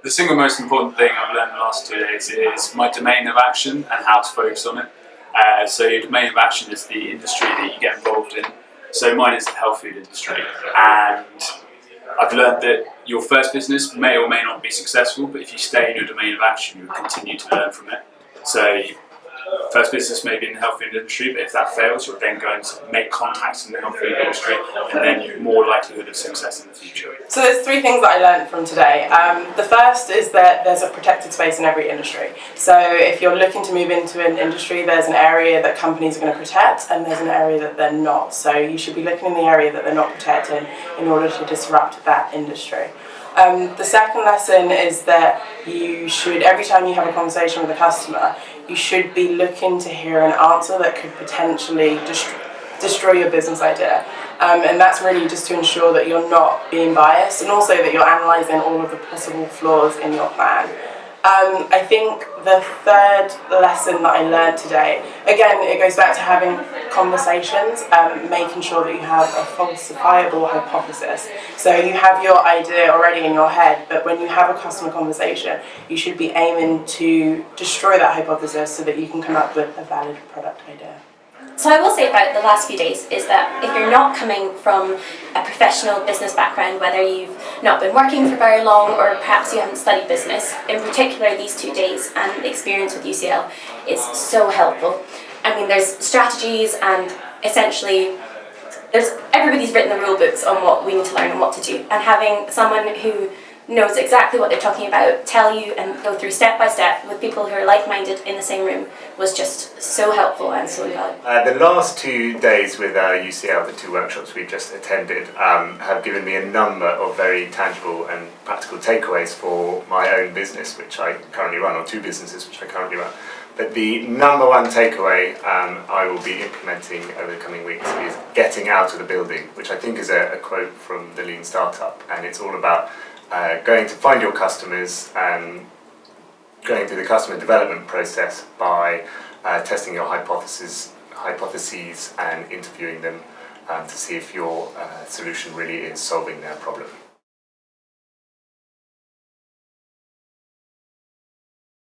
The single most important thing I've learned in the last 2 days is my domain of action and how to focus on it. So your domain of action is the industry that you get involved in. So mine is the health food industry, and I've learned that your first business may or may not be successful, but if you stay in your domain of action, you'll continue to learn from it. So first business may be in the health food industry, but if that fails, you're then going to make contacts in the health food industry, and then you've more likelihood of success in the future. So there's 3 things that I learned from today. The first is that there's a protected space in every industry. So if you're looking to move into an industry, there's an area that companies are going to protect, and there's an area that they're not. So you should be looking in the area that they're not protecting in order to disrupt that industry. The second lesson is that you should, every time you have a conversation with a customer, you should be looking to hear an answer that could potentially destroy your business idea. And that's really just to ensure that you're not being biased, and also that you're analysing all of the possible flaws in your plan. I think the third lesson that I learned today, again, it goes back to having conversations, making sure that you have a falsifiable hypothesis. So you have your idea already in your head, but when you have a customer conversation, you should be aiming to destroy that hypothesis so that you can come up with a valid product idea. So I will say about the last few days is that if you're not coming from a professional business background, whether you've not been working for very long or perhaps you haven't studied business, in particular these 2 days and experience with UCL is so helpful. I mean, there's strategies, and essentially everybody's written the rule books on what we need to learn and what to do, and having someone who knows exactly what they're talking about, tell you and go through step by step with people who are like-minded in the same room was just so helpful and so invaluable. The last 2 days with UCL, the 2 workshops we just attended, have given me a number of very tangible and practical takeaways for my own business, which I currently run, or 2 businesses which I currently run. But the number 1 takeaway I will be implementing over the coming weeks is getting out of the building, which I think is a quote from the Lean Startup, and it's all about going to find your customers and going through the customer development process by testing your hypotheses and interviewing them to see if your solution really is solving their problem.